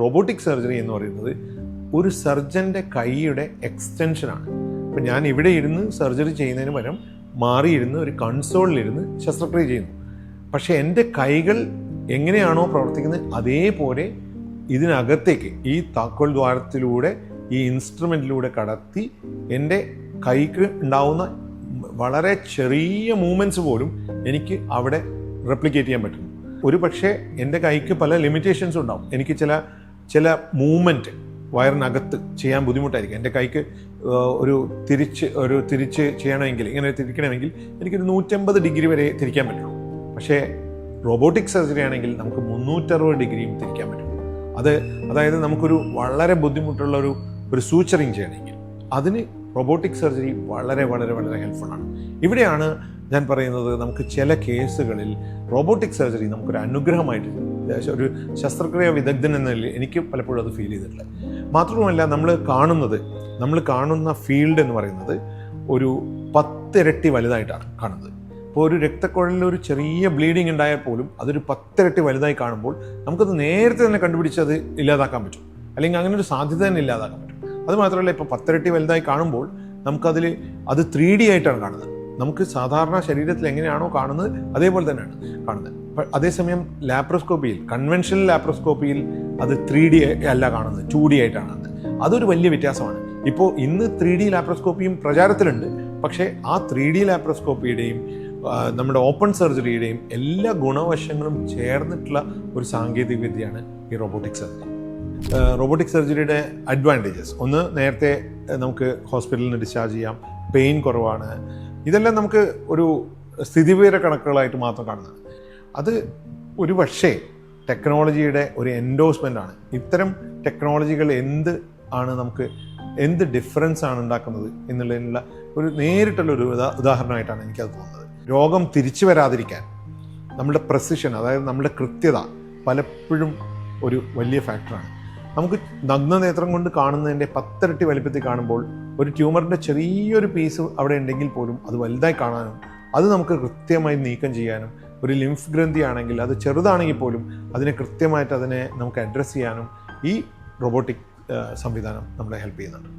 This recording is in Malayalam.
റോബോട്ടിക് സർജറി എന്ന് പറയുന്നത് ഒരു സർജൻ്റെ കൈയുടെ എക്സ്റ്റൻഷനാണ്. ഇപ്പം ഞാൻ ഇവിടെ ഇരുന്ന് സർജറി ചെയ്യുന്നതിന് പകരം മാറിയിരുന്ന് ഒരു കൺസോളിലിരുന്ന് ശസ്ത്രക്രിയ ചെയ്യുന്നു. പക്ഷേ എൻ്റെ കൈകൾ എങ്ങനെയാണോ പ്രവർത്തിക്കുന്നത് അതേപോലെ ഇതിനകത്തേക്ക് ഈ താക്കോൽ ദ്വാരത്തിലൂടെ ഈ ഇൻസ്ട്രുമെൻറ്റിലൂടെ കടത്തി എൻ്റെ കൈക്ക് ഉണ്ടാവുന്ന വളരെ ചെറിയ മൂവ്മെൻറ്റ്സ് പോലും എനിക്ക് അവിടെ റെപ്ലിക്കേറ്റ് ചെയ്യാൻ പറ്റുന്നു. ഒരു പക്ഷേ എൻ്റെ കൈക്ക് പല ലിമിറ്റേഷൻസും ഉണ്ടാവും. എനിക്ക് ചില മൂവ്മെൻറ്റ് വയറിനകത്ത് ചെയ്യാൻ ബുദ്ധിമുട്ടായിരിക്കും. എൻ്റെ കൈക്ക് തിരിച്ച് ചെയ്യണമെങ്കിൽ ഇങ്ങനെ തിരിക്കണമെങ്കിൽ എനിക്കൊരു 150 ഡിഗ്രി വരെ തിരിക്കാൻ പറ്റുള്ളൂ. പക്ഷേ റോബോട്ടിക് സർജറി ആണെങ്കിൽ നമുക്ക് 360 ഡിഗ്രിയും തിരിക്കാൻ പറ്റും. അതായത് നമുക്കൊരു വളരെ ബുദ്ധിമുട്ടുള്ള ഒരു സൂച്ചറിങ് ചെയ്യണമെങ്കിൽ അതിന് റോബോട്ടിക് സർജറി വളരെ വളരെ വളരെ ഹെൽപ്ഫുള്ളാണ്. ഇവിടെയാണ് ഞാൻ പറയുന്നത്, നമുക്ക് ചില കേസുകളിൽ റോബോട്ടിക് സർജറി നമുക്കൊരു അനുഗ്രഹമായിട്ട് ഒരു ശസ്ത്രക്രിയ വിദഗ്ധൻ എന്ന നിലയിൽ എനിക്ക് പലപ്പോഴും അത് ഫീൽ ചെയ്തിട്ടില്ല. മാത്രവുമല്ല, നമ്മൾ കാണുന്ന ഫീൽഡ് എന്ന് പറയുന്നത് ഒരു 10 ഇരട്ടി വലുതായിട്ടാണ് കാണുന്നത്. ഇപ്പോൾ ഒരു രക്തക്കുഴലിൽ ഒരു ചെറിയ ബ്ലീഡിങ് ഉണ്ടായാൽ പോലും അതൊരു 10 ഇരട്ടി വലുതായി കാണുമ്പോൾ നമുക്കത് നേരത്തെ തന്നെ കണ്ടുപിടിച്ച് അത് ഇല്ലാതാക്കാൻ പറ്റും, അല്ലെങ്കിൽ അങ്ങനെ ഒരു സാധ്യത തന്നെ ഇല്ലാതാക്കാൻ പറ്റും. അതുമാത്രമല്ല, ഇപ്പോൾ 10 ഇരട്ടി വലുതായി കാണുമ്പോൾ അത് 3D ആയിട്ടാണ് കാണുന്നത്. നമുക്ക് സാധാരണ ശരീരത്തിൽ എങ്ങനെയാണോ കാണുന്നത് അതേപോലെ തന്നെയാണ് കാണുന്നത്. അതേസമയം ലാപ്രോസ്കോപ്പിയിൽ, കൺവെൻഷണൽ ലാപ്രോസ്കോപ്പിയിൽ അത് 3D അല്ല കാണുന്നത്, 2D ആയിട്ടാണ് കാണുന്നത്. അതൊരു വലിയ വ്യത്യാസമാണ്. ഇപ്പോൾ ഇന്ന് 3D ലാപ്രോസ്കോപ്പിയും പ്രചാരത്തിലുണ്ട്. പക്ഷേ ആ 3D ലാപ്രോസ്കോപ്പിയുടെയും നമ്മുടെ ഓപ്പൺ സർജറിയുടെയും എല്ലാ ഗുണവശങ്ങളും ചേർന്നിട്ടുള്ള ഒരു സാങ്കേതിക വിദ്യയാണ് ഈ റോബോട്ടിക് സർജറി. റോബോട്ടിക് സർജറിയുടെ അഡ്വാൻറ്റേജസ് ഒന്ന്, നേരത്തെ നമുക്ക് ഹോസ്പിറ്റലിൽ നിന്ന് ഡിസ്ചാർജ് ചെയ്യാം, പെയിൻ കുറവാണ്. ഇതെല്ലാം നമുക്ക് ഒരു സ്ഥിതിവിവര കണക്കുകളായിട്ട് മാത്രം കാണുന്നത്. അത് ഒരു പക്ഷേ ടെക്നോളജിയുടെ ഒരു എൻഡോഴ്സ്മെൻ്റ് ആണ്. ഇത്തരം ടെക്നോളജികൾ എന്ത് ഡിഫറൻസ് ആണ് ഉണ്ടാക്കുന്നത് എന്നുള്ളതിനുള്ള ഒരു നേരിട്ടുള്ളൊരു ഉദാഹരണമായിട്ടാണ് എനിക്കത് തോന്നുന്നത്. രോഗം തിരിച്ചു വരാതിരിക്കാൻ നമ്മുടെ പ്രസിഷൻ, അതായത് നമ്മുടെ കൃത്യത പലപ്പോഴും ഒരു വലിയ ഫാക്ടറാണ്. നമുക്ക് നഗ്നനേത്രം കൊണ്ട് കാണുന്നതിൻ്റെ 10 ഇരട്ടി വലിപ്പത്തിൽ കാണുമ്പോൾ ഒരു ട്യൂമറിൻ്റെ ചെറിയൊരു പീസ് അവിടെ ഉണ്ടെങ്കിൽ പോലും അത് വലുതായി കാണാനും അത് നമുക്ക് കൃത്യമായി നീക്കം ചെയ്യാനും, ഒരു ലിംഫ് ഗ്രന്ഥി ആണെങ്കിൽ അത് ചെറുതാണെങ്കിൽ പോലും അതിനെ കൃത്യമായിട്ട് നമുക്ക് അഡ്രസ്സ് ചെയ്യാനും ഈ റോബോട്ടിക് സംവിധാനം നമ്മളെ ഹെൽപ്പ് ചെയ്യുന്നുണ്ട്.